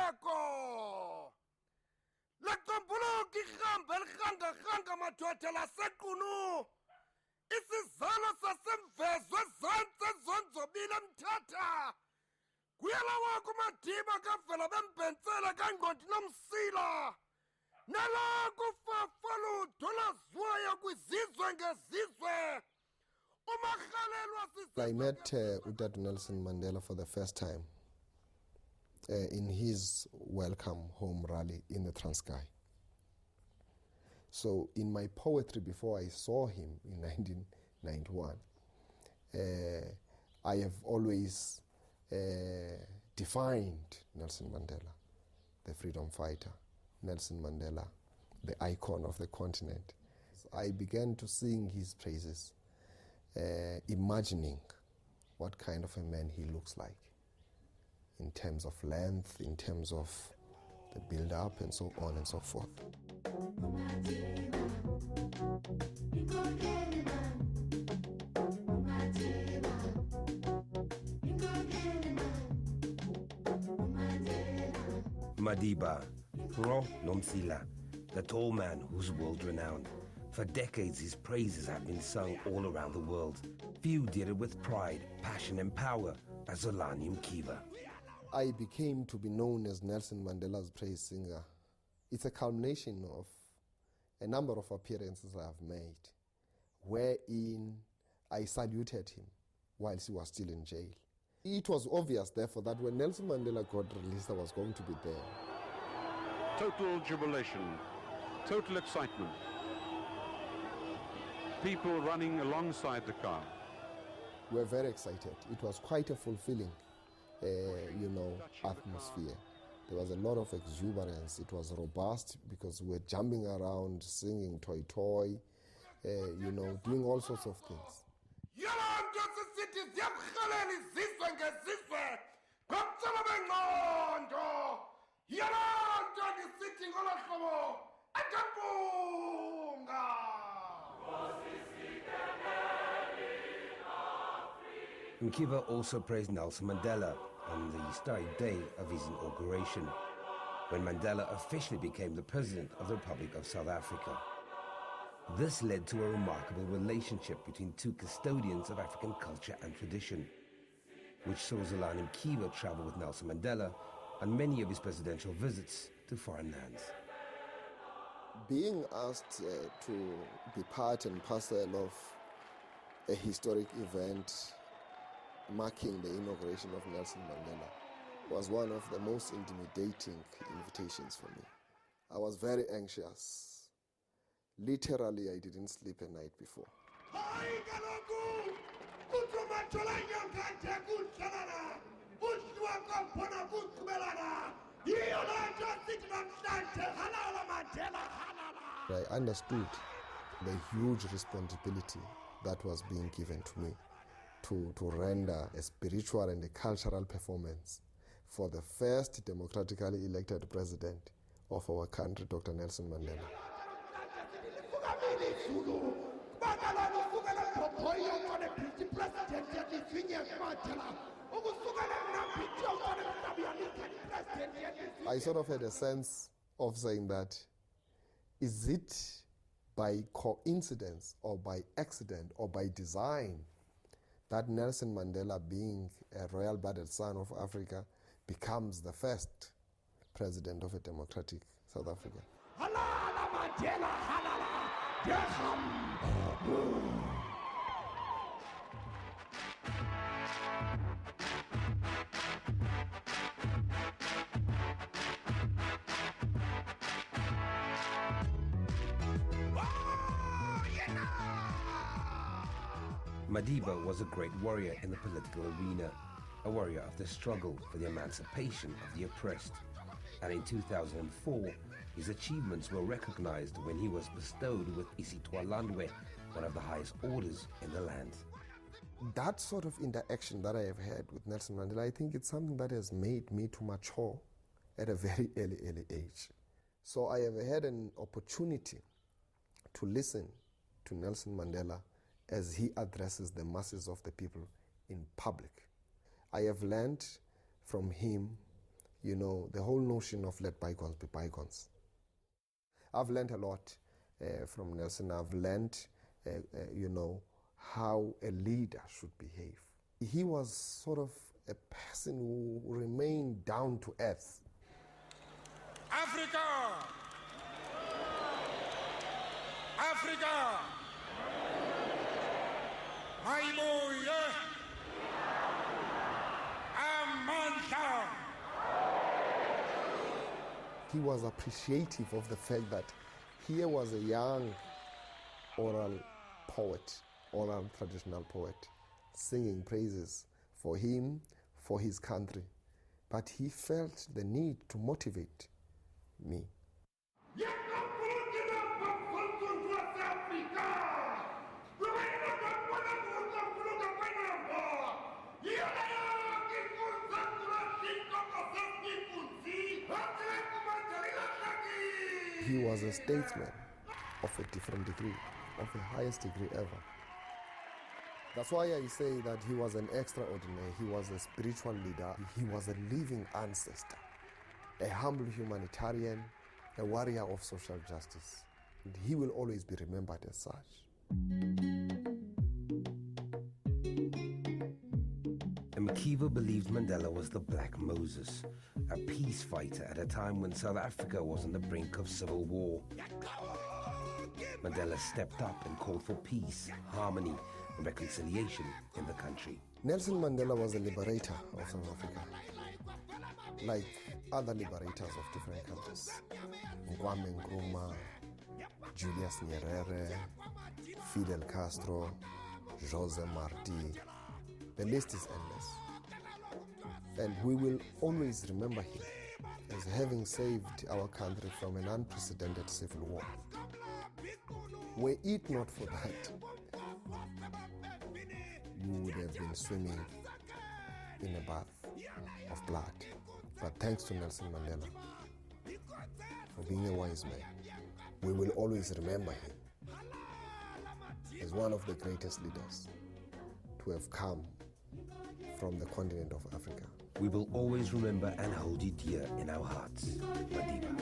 Eko Lekombuluki Hambel Hanga Matwete la Sekunu Isizalo sasemvezwe zonke zonzobile mthatha kuyala wako Madiba kavela bembhensela kangqondi nomsila nala kufafalo thola zwaya kwizizwe ngezizwe. I met Utatu Nelson Mandela for the first time in his welcome home rally in the Transkei. So in my poetry before I saw him in 1991, I have always defined Nelson Mandela, the freedom fighter, Nelson Mandela, the icon of the continent. I began to sing his praises, imagining what kind of a man he looks like in terms of length, in terms of the build-up and so on and so forth. Madiba, Ro Nomsila, the tall man who's world-renowned. For decades, his praises have been sung all around the world. Few did it with pride, passion and power as Zolani Mkiva. I became to be known as Nelson Mandela's praise singer. It's a culmination of a number of appearances I have made, wherein I saluted him whilst he was still in jail. It was obvious, therefore, that when Nelson Mandela got released, I was going to be there. Total jubilation, total excitement. People running alongside the car. We were very excited. It was quite a fulfilling, atmosphere. There was a lot of exuberance. It was robust because we were jumping around, singing toy toy, doing all sorts of things. Mkiva also praised Nelson Mandela on the historic day of his inauguration, when Mandela officially became the President of the Republic of South Africa. This led to a remarkable relationship between two custodians of African culture and tradition, which saw Zolani Mkiva travel with Nelson Mandela on many of his presidential visits to foreign lands. Being asked to be part and parcel of a historic event marking the inauguration of Nelson Mandela was one of the most intimidating invitations for me. I was very anxious. Literally, I didn't sleep a night before. I understood the huge responsibility that was being given to me to render a spiritual and a cultural performance for the first democratically elected president of our country, Dr. Nelson Mandela. I sort of had a sense of saying that, is it by coincidence or by accident or by design that Nelson Mandela, being a royal-blooded son of Africa, becomes the first president of a democratic South Africa? Madiba was a great warrior in the political arena, a warrior of the struggle for the emancipation of the oppressed. And in 2004, his achievements were recognized when he was bestowed with Isitwa Landwe, one of the highest orders in the land. That sort of interaction that I have had with Nelson Mandela, I think it's something that has made me to mature at a very early age. So I have had an opportunity to listen to Nelson Mandela as he addresses the masses of the people in public. I have learned from him the whole notion of let bygones be bygones. I've learned a lot from Nelson. I've learned, how a leader should behave. He was sort of a person who remained down to earth. Africa! Africa! Mayibuye! Amandla! He was appreciative of the fact that here was a young oral poet, oral traditional poet, singing praises for him, for his country. But he felt the need to motivate me. He was a statesman of a different degree, of the highest degree ever. That's why I say that he was an extraordinary, he was a spiritual leader, he was a living ancestor, a humble humanitarian, a warrior of social justice. And he will always be remembered as such. Mkiva believed Mandela was the Black Moses, a peace fighter at a time when South Africa was on the brink of civil war. Mandela stepped up and called for peace, harmony, and reconciliation in the country. Nelson Mandela was a liberator of South Africa, like other liberators of different countries. Kwame Nkrumah, Julius Nyerere, Fidel Castro, Jose Marti. The list is endless. And we will always remember him as having saved our country from an unprecedented civil war. Were it not for that, you would have been swimming in a bath of blood. But thanks to Nelson Mandela for being a wise man, we will always remember him as one of the greatest leaders to have come from the continent of Africa. We will always remember and hold you dear in our hearts, Madiba.